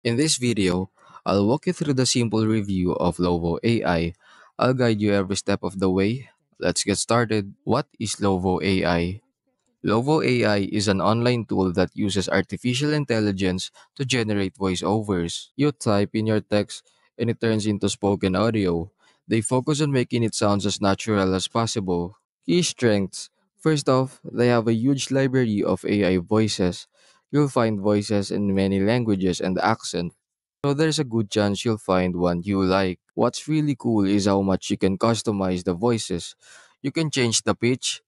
In this video, I'll walk you through the simple review of Lovo AI. I'll guide you every step of the way. Let's get started. What is Lovo AI? Lovo AI is an online tool that uses artificial intelligence to generate voiceovers. You type in your text and it turns into spoken audio. They focus on making it sound as natural as possible. Key strengths. First off, they have a huge library of AI voices. You'll find voices in many languages and accents, so there's a good chance you'll find one you like. What's really cool is how much you can customize the voices. You can change the pitch,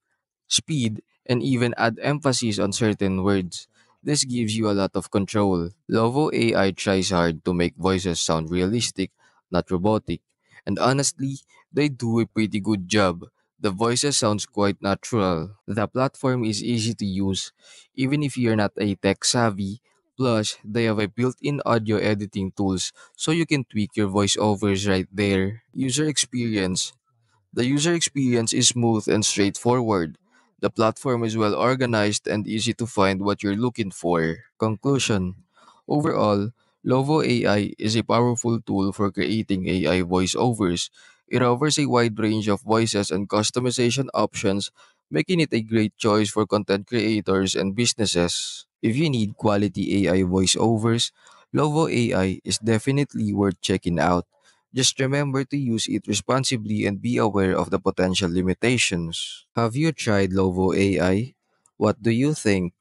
speed, and even add emphasis on certain words. This gives you a lot of control. Lovo AI tries hard to make voices sound realistic, not robotic. And honestly, they do a pretty good job. The voices sounds quite natural. The platform is easy to use, even if you're not a tech savvy. Plus, they have a built-in audio editing tools so you can tweak your voiceovers right there. User experience. The user experience is smooth and straightforward. The platform is well organized and easy to find what you're looking for. Conclusion. Overall, Lovo AI is a powerful tool for creating AI voiceovers. It offers a wide range of voices and customization options, making it a great choice for content creators and businesses. If you need quality AI voiceovers, Lovo AI is definitely worth checking out. Just remember to use it responsibly and be aware of the potential limitations. Have you tried Lovo AI? What do you think?